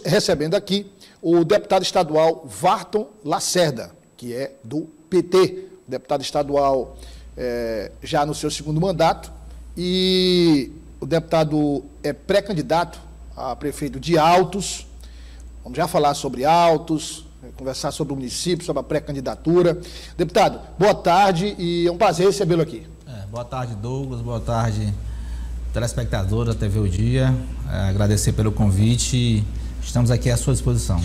recebendo aqui o deputado estadual Varton Lacerda, que é do PT, deputado estadual já no seu segundo mandato, e o deputado é pré-candidato a prefeito de Altos. Vamos já falar sobre Altos, conversar sobre o município, sobre a pré-candidatura. Deputado, boa tarde e é um prazer recebê-lo aqui. Boa tarde, Douglas, boa tarde, telespectador da TV O Dia. Agradecer pelo convite, estamos aqui à sua disposição.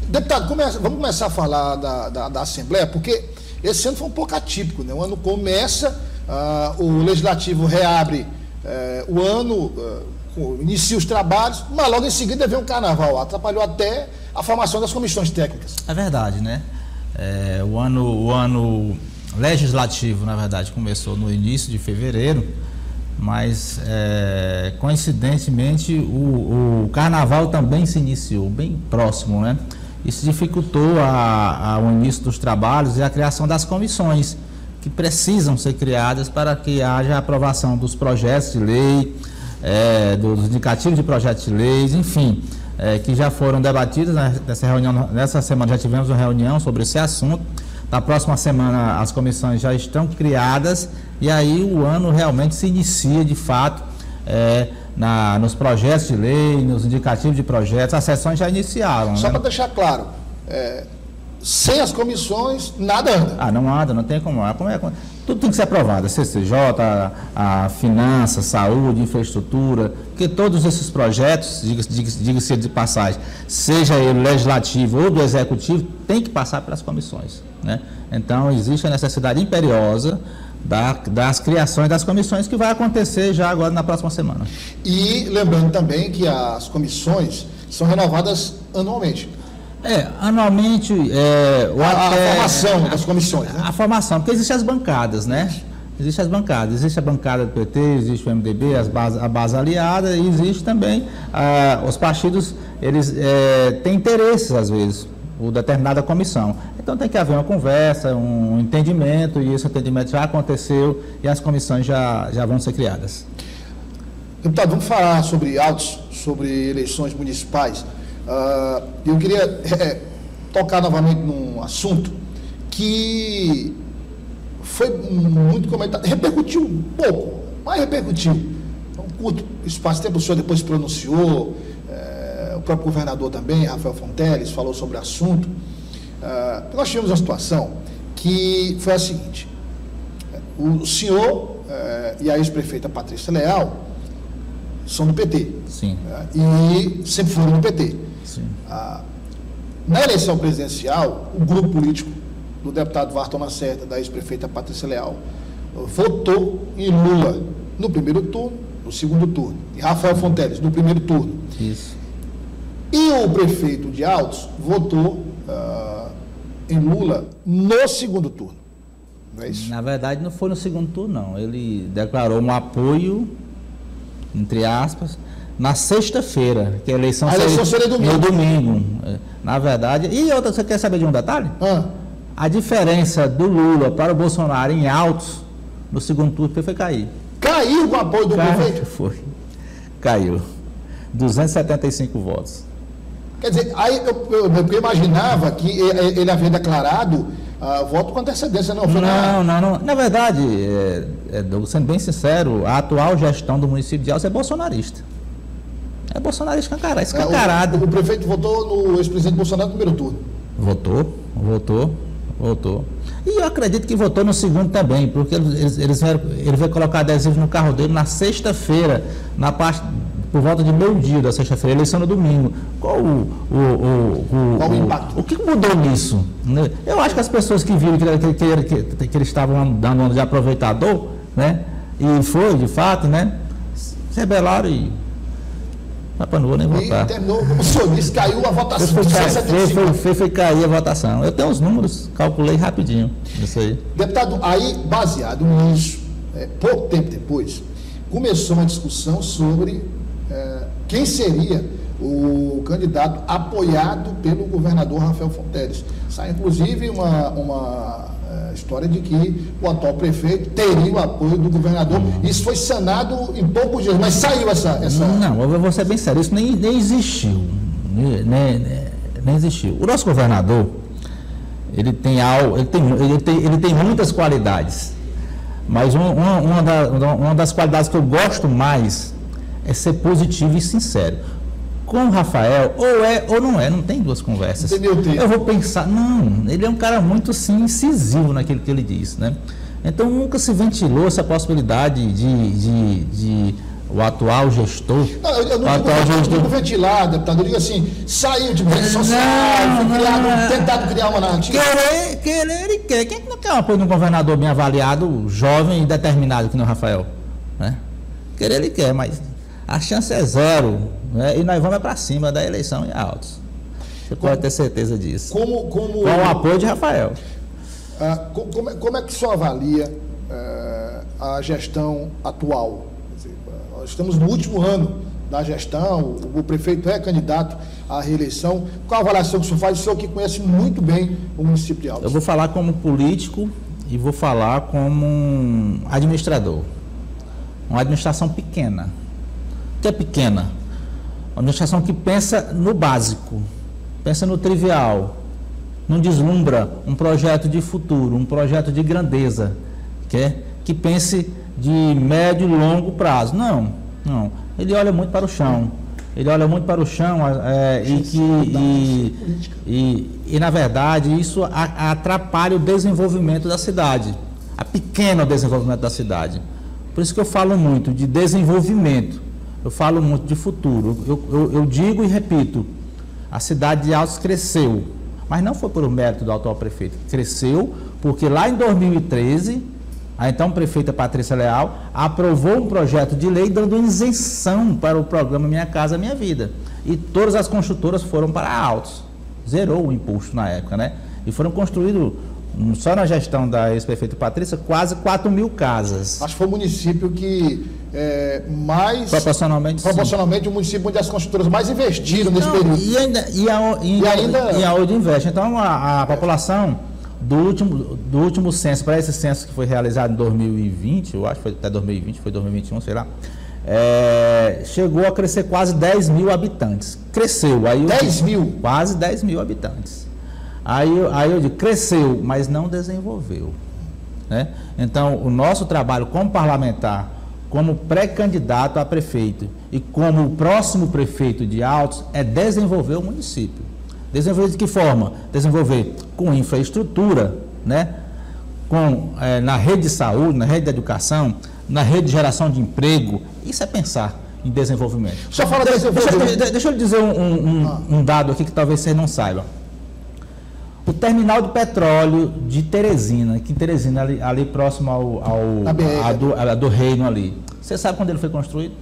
Deputado, vamos começar a falar da Assembleia, porque esse ano foi um pouco atípico, né? O ano começa, o Legislativo reabre o ano, inicia os trabalhos, mas logo em seguida vem um carnaval, atrapalhou até a formação das comissões técnicas. É verdade, né? O ano legislativo, na verdade, começou no início de fevereiro, mas coincidentemente o carnaval também se iniciou bem próximo, né? Isso dificultou o início dos trabalhos e a criação das comissões que precisam ser criadas para que haja aprovação dos projetos de lei, dos indicativos de projetos de leis, enfim, que já foram debatidos nessa reunião. Nessa semana já tivemos uma reunião sobre esse assunto. Na próxima semana as comissões já estão criadas e aí o ano realmente se inicia de fato nos projetos de lei, nos indicativos de projetos. As sessões já iniciaram. Só para deixar claro, sem as comissões nada anda. Não anda, não tem como. Tudo tem que ser aprovado, a CCJ, a finanças, saúde, infraestrutura, porque todos esses projetos, diga-se de passagem, seja ele legislativo ou do executivo, tem que passar pelas comissões, né? Então, existe a necessidade imperiosa das criações das comissões, que vai acontecer já agora na próxima semana. E lembrando também que as comissões são renovadas anualmente. Anualmente... a formação das comissões, né? A formação, porque existem as bancadas, né? Existe as bancadas, existe a bancada do PT, existe o MDB, a base aliada, e existe também os partidos, eles têm interesses, às vezes, por determinada comissão. Então tem que haver uma conversa, um entendimento, e esse entendimento já aconteceu e as comissões já vão ser criadas. Deputado, vamos falar sobre autos, sobre eleições municipais. Eu queria tocar novamente num assunto que foi muito comentado, repercutiu um pouco, mas repercutiu. Um curto espaço de tempo, o senhor depois se pronunciou, o próprio governador também, Rafael Fonteles, falou sobre o assunto. Nós tivemos uma situação que foi a seguinte: o senhor e a ex-prefeita Patrícia Leal são do PT. Sim. E sempre foram do PT. Sim. Na eleição presidencial, o grupo político do deputado Varton Lacerda, da ex-prefeita Patrícia Leal, votou em Lula no primeiro turno, no segundo turno, e Rafael Fonteles no primeiro turno. Isso. E o prefeito de Altos votou em Lula no segundo turno. Não é isso? Na verdade, não foi no segundo turno, não. Ele declarou um apoio, entre aspas, na sexta-feira, que a eleição seria domingo. No domingo. Na verdade. E outra, você quer saber de um detalhe? A diferença do Lula para o Bolsonaro em Altos, no segundo turno, foi cair. Caiu com o apoio do prefeito? Foi. Caiu. 275 votos. Quer dizer, aí eu imaginava que ele havia declarado voto com antecedência, não foi? Não. Na verdade, sendo bem sincero, a atual gestão do município de Altos é bolsonarista. É bolsonarista escancarado. O prefeito votou no ex-presidente Bolsonaro no primeiro turno. Votou. E eu acredito que votou no segundo também, porque ele vai colocar adesivo no carro dele na sexta-feira, por volta de meio-dia da sexta-feira, eleição no domingo. Qual o impacto? O que mudou nisso? Eu acho que as pessoas que viram que eles estavam dando onda de aproveitador, né? E foi, de fato, né? Se rebelaram e não vou nem votar. E terminou, como o senhor disse, caiu a votação. Foi cair a votação. Eu tenho os números, calculei rapidinho isso aí. Deputado, aí, baseado nisso, pouco tempo depois, começou uma discussão sobre quem seria o candidato apoiado pelo governador Rafael Fonteles. Sai, inclusive, uma história de que o atual prefeito teria o apoio do governador. Isso foi sanado em poucos dias, mas saiu essa... Não, eu vou ser bem sério, isso nem existiu. nem existiu. O nosso governador, ele tem muitas qualidades, mas uma das qualidades que eu gosto mais é ser positivo e sincero. Com o Rafael, ou é ou não é, não tem duas conversas. Eu vou pensar, não, ele é um cara muito sim, incisivo naquilo que ele diz, né? Então nunca se ventilou essa possibilidade de o atual gestor. Não, eu não digo ventilar, deputado, eu digo assim, saiu de rede social, tentado criar uma narrativa. Querer ele quer. Quem não quer o apoio de um governador bem avaliado, jovem e determinado, que nem o Rafael? Né? Querer ele quer, mas a chance é zero, né? E nós vamos para cima da eleição em Altos. Você pode ter certeza disso. Com o apoio de Rafael. Como é que o senhor avalia a gestão atual? Quer dizer, nós estamos no último ano da gestão, o prefeito é candidato à reeleição. Qual a avaliação que o senhor faz? O senhor que conhece muito bem o município de Altos. Eu vou falar como político e vou falar como um administrador. Uma administração pequena. O que é pequena? Uma administração que pensa no básico, pensa no trivial, não deslumbra um projeto de futuro, um projeto de grandeza, que pense de médio e longo prazo. Não. Ele olha muito para o chão. E na verdade, isso atrapalha o desenvolvimento da cidade, a pequeno desenvolvimento da cidade. Por isso que eu falo muito de desenvolvimento, eu falo muito de futuro. Eu digo e repito, a cidade de Altos cresceu, mas não foi por mérito do atual prefeito. Cresceu porque lá em 2013, a então prefeita Patrícia Leal aprovou um projeto de lei dando isenção para o programa Minha Casa Minha Vida. E todas as construtoras foram para Altos. Zerou o imposto na época, né? E foram construídos, só na gestão da ex-prefeita Patrícia, quase 4.000 casas. Acho que foi o município que mais... Proporcionalmente o município onde as construtoras mais investiram nesse período. E ainda investe. Então, a população do último censo, para esse censo que foi realizado em 2020, eu acho que foi até 2020, foi 2021, sei lá, chegou a crescer quase 10 mil habitantes. Cresceu. Aí 10 mil? Quase 10 mil habitantes. Aí eu digo, cresceu, mas não desenvolveu. Né? Então, o nosso trabalho como parlamentar, como pré-candidato a prefeito e como o próximo prefeito de Altos, é desenvolver o município. Desenvolver de que forma? Desenvolver com infraestrutura, né? Na rede de saúde, na rede de educação, na rede de geração de emprego. Isso é pensar em desenvolvimento. Só fala desenvolvimento. Deixa eu lhe dizer um dado aqui que talvez vocês não saibam. O terminal de petróleo de Teresina, ali próximo ao do Reino ali. Você sabe quando ele foi construído?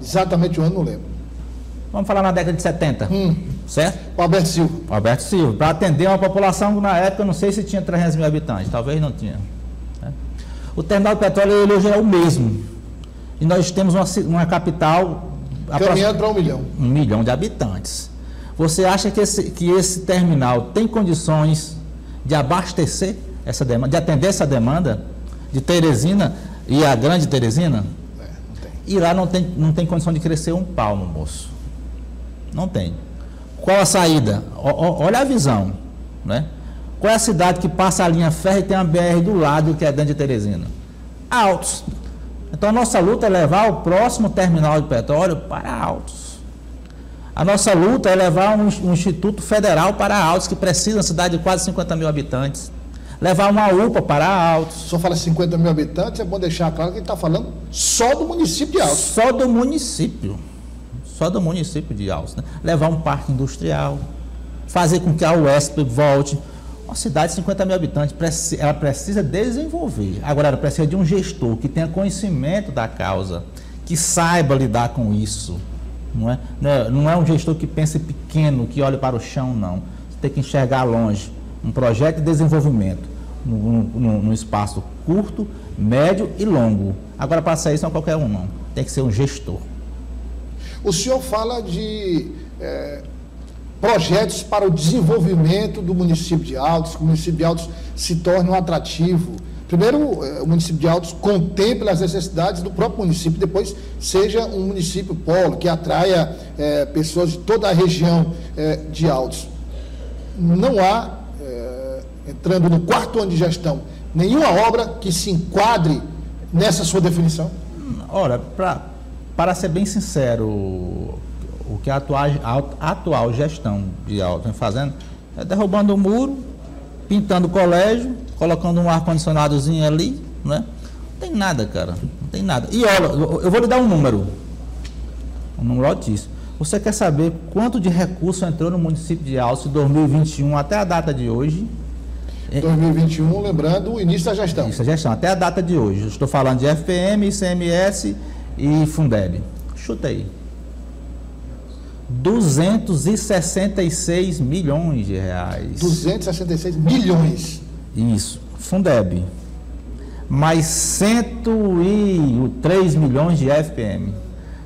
Exatamente o ano, não lembro. Vamos falar na década de 70, certo? O Alberto Silva. Alberto Silva, para atender uma população, na época, não sei se tinha 300 mil habitantes, talvez não tinha. Né? O terminal de petróleo ele hoje é o mesmo. E nós temos uma capital... Caminhando para 1 milhão. 1 milhão de habitantes. Você acha que esse terminal tem condições de abastecer essa demanda, de atender essa demanda de Teresina e a grande Teresina? Não tem. E lá não tem condição de crescer um palmo, moço. Não tem. Qual a saída? Olha a visão, né? Qual é a cidade que passa a linha ferro e tem a BR do lado, que é dentro de Teresina? Altos. Então a nossa luta é levar o próximo terminal de petróleo para Altos. A nossa luta é levar um instituto federal para Altos, que precisa, uma cidade de quase 50 mil habitantes. Levar uma UPA para Altos. O senhor fala 50 mil habitantes, é bom deixar claro que ele está falando só do município de Altos. Só do município de Altos. Né? Levar um parque industrial, fazer com que a UESP volte. Uma cidade de 50 mil habitantes, ela precisa desenvolver. Agora, ela precisa de um gestor que tenha conhecimento da causa, que saiba lidar com isso. Não é um gestor que pense pequeno, que olhe para o chão, não. Você tem que enxergar longe. Um projeto de desenvolvimento num espaço curto, médio e longo. Agora, para sair, isso não é qualquer um, não. Tem que ser um gestor. O senhor fala de projetos para o desenvolvimento do município de Altos, que o município de Altos se torne um atrativo primeiro, o município de Altos contemple as necessidades do próprio município, depois seja um município polo, que atraia pessoas de toda a região de Altos. Não há, entrando no 4º ano de gestão, nenhuma obra que se enquadre nessa sua definição? Ora, para ser bem sincero, o que a atual gestão de Altos vem fazendo é derrubando o muro, pintando o colégio, colocando um ar-condicionadozinho ali, né? Não tem nada, cara, não tem nada. E olha, eu vou lhe dar um número altíssimo. Você quer saber quanto de recurso entrou no município de Altos em 2021 até a data de hoje? 2021, lembrando, o início da gestão. Início da gestão, até a data de hoje. Estou falando de FPM, ICMS e Fundeb. Chuta aí. 266 milhões de reais. 266 milhões. Isso. Fundeb. Mais 103 milhões de FPM.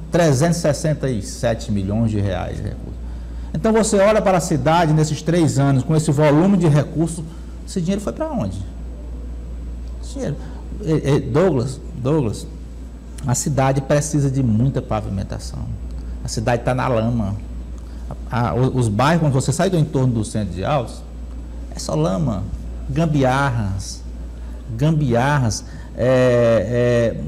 367 milhões de reais de recursos. Então você olha para a cidade nesses 3 anos, com esse volume de recursos, esse dinheiro foi para onde? Esse dinheiro. Douglas, a cidade precisa de muita pavimentação. A cidade está na lama. Os bairros, quando você sai do entorno do centro de Altos, é só lama, gambiarras.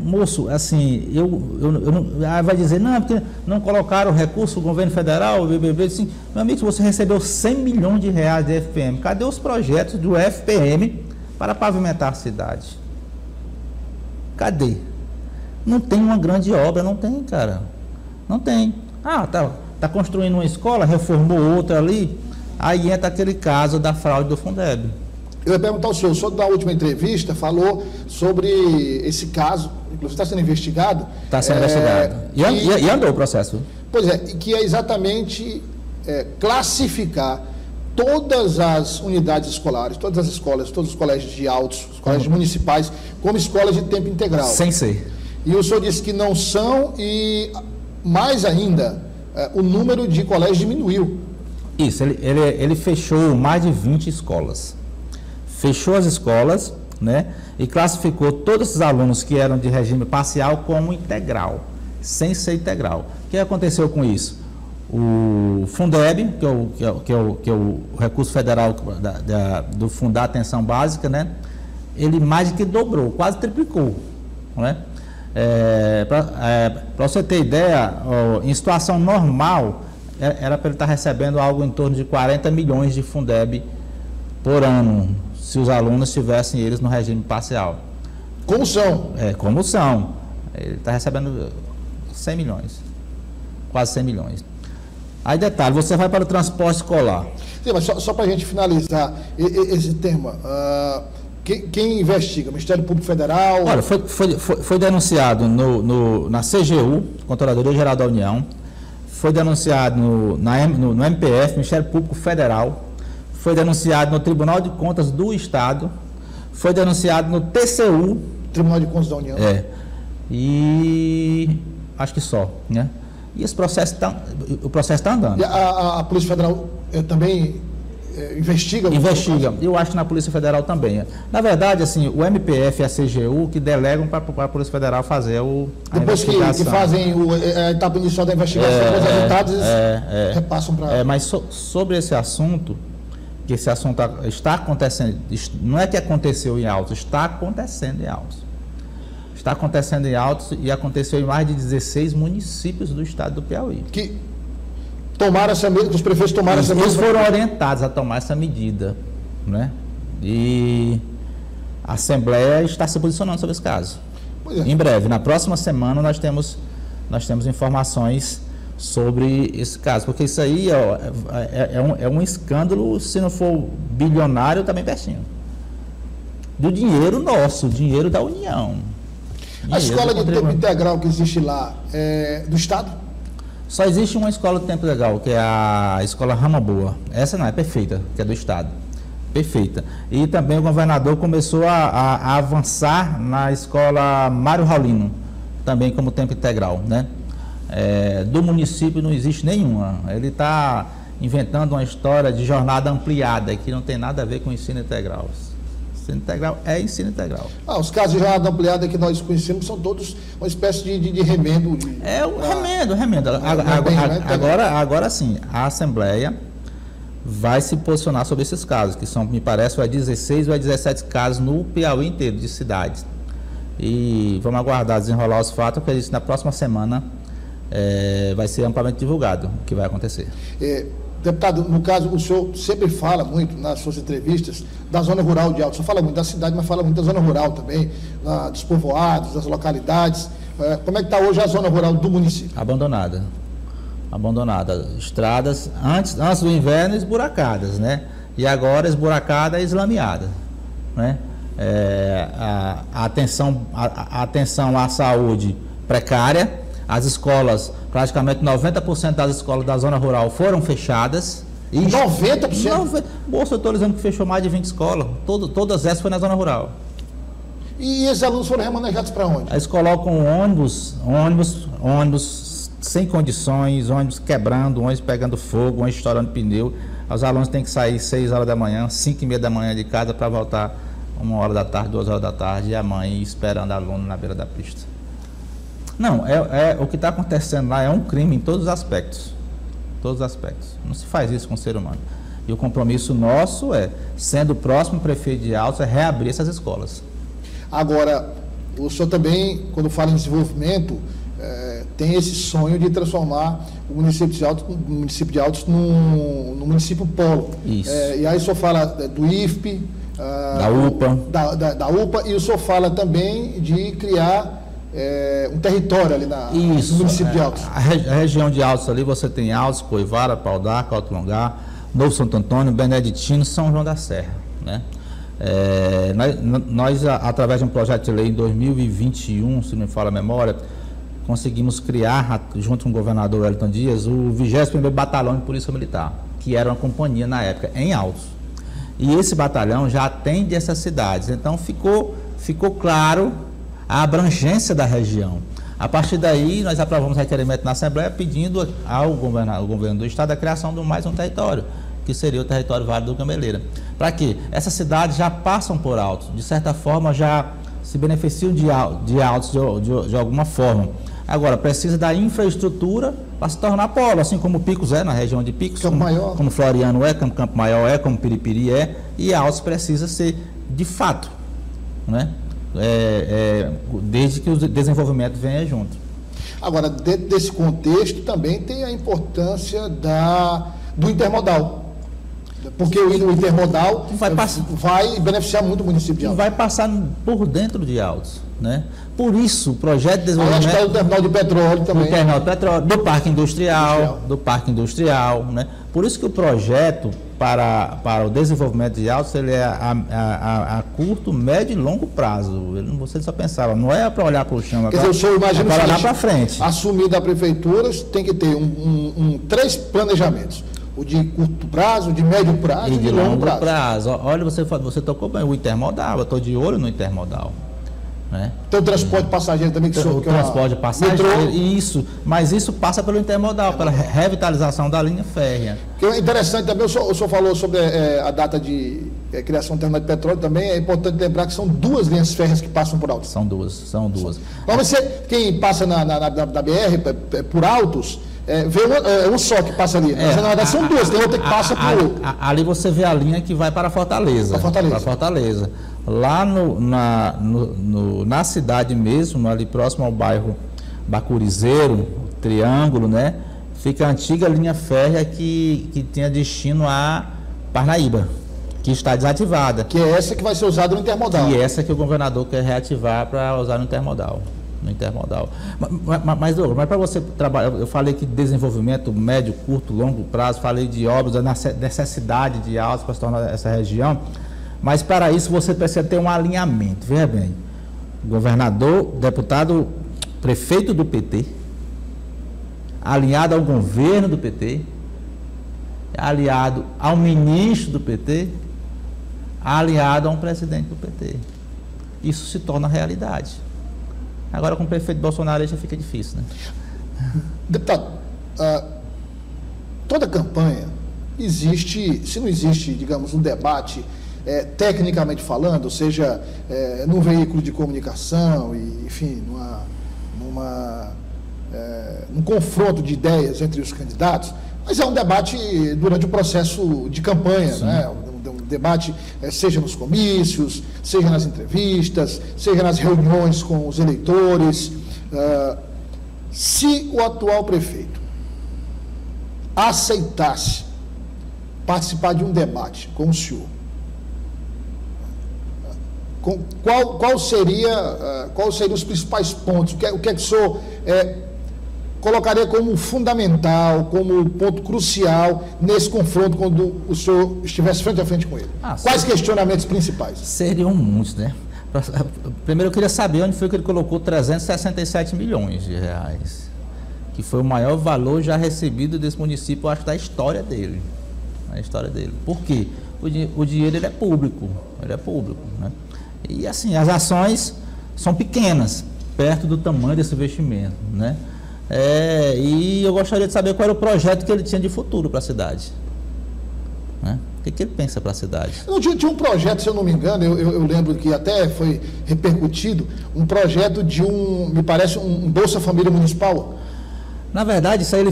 Moço, assim, eu não, vai dizer, não, porque não colocaram o recurso, o governo federal, o BBB, assim, meu amigo, você recebeu 100 milhões de reais de FPM, cadê os projetos do FPM para pavimentar a cidade? Cadê? Não tem uma grande obra, não tem, cara, não tem. Tá construindo uma escola, reformou outra ali, aí entra aquele caso da fraude do Fundeb. Eu ia perguntar ao senhor, o senhor da última entrevista falou sobre esse caso, inclusive está sendo investigado. Está sendo investigado. E andou o processo. Pois é, que é exatamente classificar todas as unidades escolares, todas as escolas, todos os colégios de Altos, os colégios municipais, como escolas de tempo integral. Sem ser. E o senhor disse que não são e, mais ainda, o número de colégios diminuiu. Isso, ele fechou mais de 20 escolas. Fechou as escolas, né, e classificou todos esses alunos que eram de regime parcial como integral, sem ser integral. O que aconteceu com isso? O Fundeb, que é o recurso federal do Fundo da Atenção Básica, né, ele mais do que dobrou, quase triplicou, né? Para você ter ideia, em situação normal, era para ele estar recebendo algo em torno de 40 milhões de Fundeb por ano, se os alunos tivessem eles no regime parcial. Como são? Como são. Ele está recebendo 100 milhões, quase 100 milhões. Aí detalhe, você vai para o transporte escolar. Sim, mas só para a gente finalizar esse tema, quem investiga? Ministério Público Federal? Olha, foi denunciado na CGU, Controladoria Geral da União, foi denunciado no MPF, Ministério Público Federal, foi denunciado no Tribunal de Contas do Estado, foi denunciado no TCU. Tribunal de Contas da União. E acho que só, né? E esse processo o processo está andando. E a Polícia Federal também investiga? Investiga. Eu acho que na Polícia Federal também. Na verdade, assim, o MPF e a CGU que delegam para a Polícia Federal fazer a depois investigação. Que fazem a etapa inicial da investigação, os resultados eles repassam para... Mas sobre esse assunto, que esse assunto está acontecendo, não é que aconteceu em Altos, está acontecendo em Altos. Está acontecendo em Altos e aconteceu em mais de 16 municípios do estado do Piauí. Que tomaram essa medida, os prefeitos tomaram essa medida. Eles foram orientados a tomar essa medida, né? E a Assembleia está se posicionando sobre esse caso. Em breve, na próxima semana, nós temos informações sobre esse caso, porque isso aí é um escândalo, se não for bilionário, também pertinho. Do dinheiro nosso, dinheiro da União. A escola de tempo integral que existe lá é do Estado? Só existe uma escola de tempo integral, que é a Escola Rama Boa. Essa não é perfeita, que é do Estado. Perfeita. E também o governador começou a avançar na escola Mário Raulino, também como tempo integral, né? Do município não existe nenhuma. Ele está inventando uma história de jornada ampliada, que não tem nada a ver com o ensino integral. Ensino integral é ensino integral. Os casos de jornada ampliada que nós conhecemos são todos uma espécie de remendo. Remendo. Agora sim, a Assembleia vai se posicionar sobre esses casos, que são, me parece, vai 16 ou 17 casos no Piauí inteiro, de cidades. E vamos aguardar desenrolar os fatos, porque isso na próxima semana vai ser amplamente divulgado o que vai acontecer. Deputado, no caso, o senhor sempre fala muito nas suas entrevistas da zona rural de Altos. O senhor fala muito da cidade, mas fala muito da zona rural também, dos povoados, das localidades. Como é que está hoje a zona rural do município? Abandonada. Estradas, antes do inverno, esburacadas, né? E agora esburacada e eslameada, né? A atenção à saúde precária, as escolas, praticamente 90% das escolas da zona rural foram fechadas. 90%? Bolsa, eu estou dizendo que fechou mais de 20 escolas, todas essas foram na zona rural. E esses alunos foram remanejados para onde? Eles colocam ônibus sem condições, ônibus quebrando, ônibus pegando fogo, ônibus estourando pneu. Os alunos têm que sair 6 horas da manhã, 5h30 da manhã de casa para voltar 1 hora da tarde, 2 horas da tarde, e a mãe esperando aluno na beira da pista. Não, o que está acontecendo lá é um crime em todos os aspectos. Todos os aspectos. Não se faz isso com o ser humano. E o compromisso nosso sendo o próximo prefeito de Altos, reabrir essas escolas. Agora, o senhor também, quando fala em desenvolvimento, tem esse sonho de transformar o município de Altos no município polo. Isso. E aí o senhor fala do IFP, da UPA. Da UPA, e o senhor fala também de criar um território ali no município de Altos. A região de Altos ali, você tem Altos, Coivara, Pau d'Arco, Alto Longar, Novo Santo Antônio, Beneditino, São João da Serra, né? Nós, através de um projeto de lei em 2021, se não me falha a memória, conseguimos criar, junto com o governador Wellington Dias, o 21º Batalhão de Polícia Militar, que era uma companhia na época, em Altos. E esse batalhão já atende essas cidades, então ficou claro a abrangência da região. A partir daí, nós aprovamos requerimento na Assembleia pedindo ao governo do Estado a criação de mais um território, que seria o território Vale do Gameleira. Para quê? Essas cidades já passam por Altos, de certa forma já se beneficiam de Altos de alguma forma. Agora, precisa da infraestrutura para se tornar polo, assim como Picos na região de Picos, como Floriano como Campo Maior como Piripiri e Altos precisa ser de fato, né? Desde que o desenvolvimento venha junto. Agora, dentro desse contexto também tem a importância do intermodal. Porque o intermodal vai beneficiar muito o município de Altos. Vai passar por dentro de Altos, né? Por isso, o projeto de desenvolvimento... Acho que é o terminal de petróleo também. Do terminal de petróleo, do parque industrial, né? Por isso que o projeto para o desenvolvimento de Altos, ele é a curto, médio e longo prazo. Você só pensava, não é para olhar para o chão, quer dizer, o senhor imagina para olhar para frente. Assumir da prefeitura tem que ter 3 planejamentos. O de curto prazo, de médio prazo e de longo prazo. Olha, você tocou bem o intermodal, eu estou de olho no intermodal. Né? Tem o transporte passageiro também que o transporte passageiro, mas isso passa pelo intermodal, pela revitalização da linha férrea. Que é interessante também, o senhor falou sobre a data de criação do terminal de petróleo também, é importante lembrar que são 2 linhas férreas que passam por Altos. São duas. Mas quem passa na BR por Altos, vê um só que passa ali. Mas na verdade são 2, tem outra que passa por... Ali você vê a linha que vai para Fortaleza. Para Fortaleza. Lá na cidade mesmo, ali próximo ao bairro Bacurizeiro, Triângulo, né? Fica a antiga linha férrea que tinha destino a Parnaíba, que está desativada. Que é essa que vai ser usada no intermodal. E essa que o governador quer reativar para usar no intermodal. Mas para você trabalhar, eu falei que desenvolvimento médio, curto, longo prazo, falei de obras, da necessidade de Altos para se tornar essa região, mas para isso você precisa ter um alinhamento. Veja bem, governador, deputado, prefeito do PT, alinhado ao governo do PT, aliado ao ministro do PT, aliado a um presidente do PT. Isso se torna realidade. Agora, com o prefeito Bolsonaro, já fica difícil, né? Deputado, toda campanha existe, se não existe, digamos, um debate tecnicamente falando, ou seja, num veículo de comunicação, e, enfim, num confronto de ideias entre os candidatos, mas é um debate durante o processo de campanha, né? Um debate, seja nos comícios, seja nas entrevistas, seja nas reuniões com os eleitores. Se o atual prefeito aceitasse participar de um debate com o senhor, qual seria os principais pontos? O que é que o senhor colocaria como fundamental, como ponto crucial nesse confronto quando o senhor estivesse frente a frente com ele? Quais questionamentos principais? Seriam muitos, né? Primeiro eu queria saber onde foi que ele colocou 367 milhões de reais, que foi o maior valor já recebido desse município, eu acho, da história dele. A história dele. Por quê? O dinheiro ele é público, né? E assim, as ações são pequenas, perto do tamanho desse investimento, né? E eu gostaria de saber qual era o projeto que ele tinha de futuro para a cidade, né? O que ele pensa para a cidade? Tinha um projeto, se eu não me engano, eu lembro que até foi repercutido, um projeto de me parece, um Bolsa Família Municipal. Na verdade, isso aí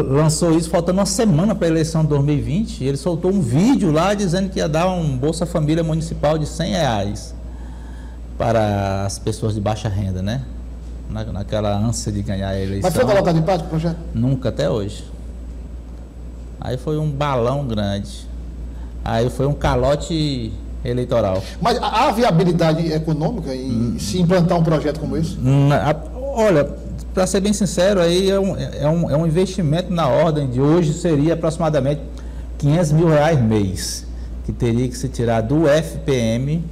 lançou isso faltando uma semana para a eleição de 2020, e ele soltou um vídeo lá dizendo que ia dar um Bolsa Família Municipal de R$100 para as pessoas de baixa renda, né? Naquela ânsia de ganhar a eleição. Mas foi colocado em prática o projeto? Nunca, até hoje. Aí foi um balão grande. Aí foi um calote eleitoral. Mas há viabilidade econômica em se implantar um projeto como esse? Olha, para ser bem sincero, aí é um investimento na ordem de hoje, seria aproximadamente R$500 mil mês, que teria que se tirar do FPM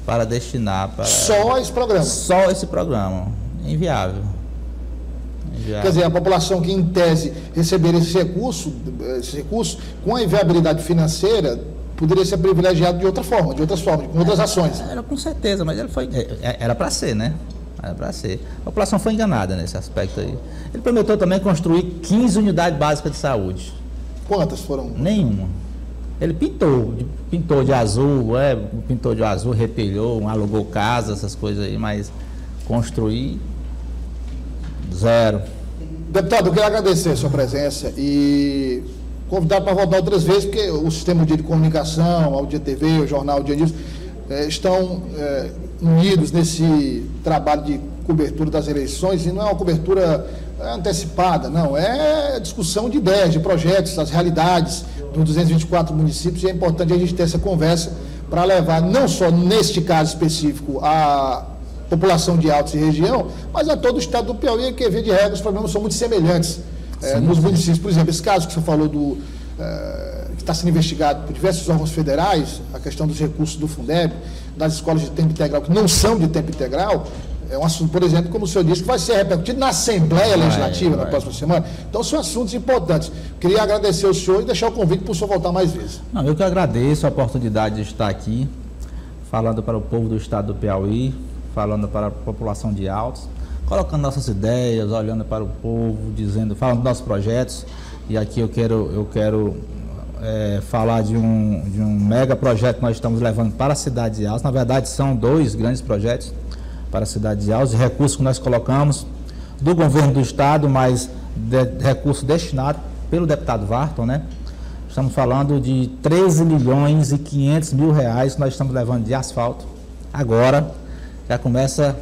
para destinar para... Só esse programa? Só esse programa. Inviável. Quer dizer, a população que em tese receber esse recurso com a inviabilidade financeira, poderia ser privilegiado de outras formas, com outras ações. Com certeza, mas era para ser, né? Era para ser. A população foi enganada nesse aspecto aí. Ele prometeu também construir 15 unidades básicas de saúde. Quantas foram? Nenhuma. Ele pintou de azul, retelhou, alugou casa, essas coisas aí, mas construir, zero. Deputado, eu quero agradecer a sua presença e convidar para voltar outras vezes, porque o sistema de comunicação, o Dia TV, o jornal o Dia News, estão unidos nesse trabalho de cobertura das eleições, e não é uma cobertura antecipada, não, é discussão de ideias, de projetos, das realidades dos 224 municípios, e é importante a gente ter essa conversa para levar, não só neste caso específico, a população de Altos e região, mas a todo o estado do Piauí, que, via de regra, os problemas são muito semelhantes nos municípios. Por exemplo, esse caso que você falou que está sendo investigado por diversos órgãos federais, a questão dos recursos do Fundeb, das escolas de tempo integral, que não são de tempo integral, é um assunto, por exemplo, como o senhor disse, que vai ser repercutido na Assembleia Legislativa na próxima semana. Então, são assuntos importantes. Queria agradecer ao senhor e deixar o convite para o senhor voltar mais vezes. Não, eu que agradeço a oportunidade de estar aqui, falando para o povo do estado do Piauí, falando para a população de Altos, colocando nossas ideias, olhando para o povo, falando dos nossos projetos. E aqui eu quero falar de um mega projeto que nós estamos levando para a cidade de Altos. Na verdade, são 2 grandes projetos para a cidade de Altos, recursos que nós colocamos do governo do estado, mas recurso destinado pelo deputado Varton, né? Estamos falando de 13 milhões e 500 mil reais que nós estamos levando de asfalto. Agora, já começa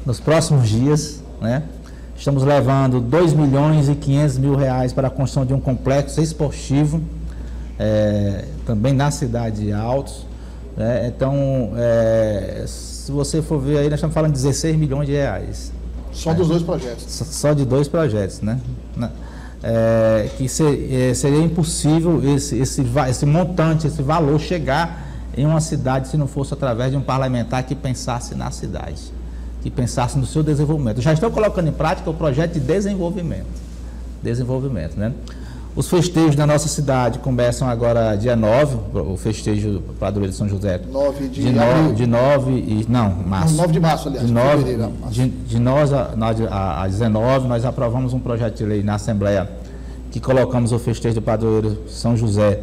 nos próximos dias, né? Estamos levando 2 milhões e 500 mil reais para a construção de um complexo esportivo, também na cidade de Altos. Então, se você for ver aí, nós estamos falando de 16 milhões de reais. Só dos 2 projetos? Só de 2 projetos, né? Que seria impossível esse montante, esse valor chegar em uma cidade se não fosse através de um parlamentar que pensasse na cidade, que pensasse no seu desenvolvimento. Já estou colocando em prática o projeto de desenvolvimento, né? Os festejos da nossa cidade começam agora dia 9, o festejo do Padroeiro de São José. 9 de março. 9 de março, aliás. De 9 a 19, nós aprovamos um projeto de lei na Assembleia que colocamos o festejo do Padroeiro São José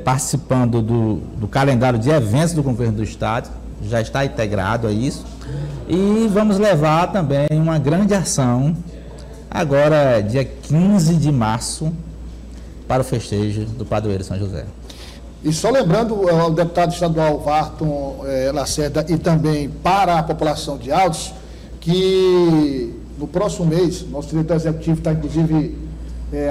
participando do calendário de eventos do governo do estado, já está integrado a isso. E vamos levar também uma grande ação, agora dia 15 de março, para o festejo do Padroeiro São José. E só lembrando ao deputado estadual Varton Lacerda e também para a população de Altos, que no próximo mês, nosso diretor executivo está inclusive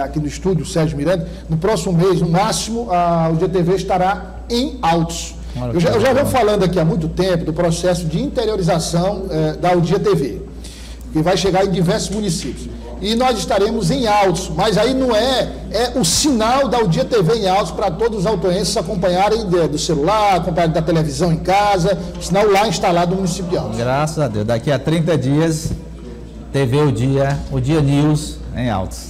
aqui no estúdio, Sérgio Miranda, no próximo mês, no máximo, o GTV estará em Altos. Eu já venho falando aqui há muito tempo do processo de interiorização da UDIA-TV, que vai chegar em diversos municípios. E nós estaremos em Altos, mas aí não é o sinal da UDIA-TV em Altos para todos os altoenses acompanharem do celular, acompanharem da televisão em casa, o sinal lá instalado no município de Altos. Graças a Deus, daqui a 30 dias, TV o Dia News em Altos.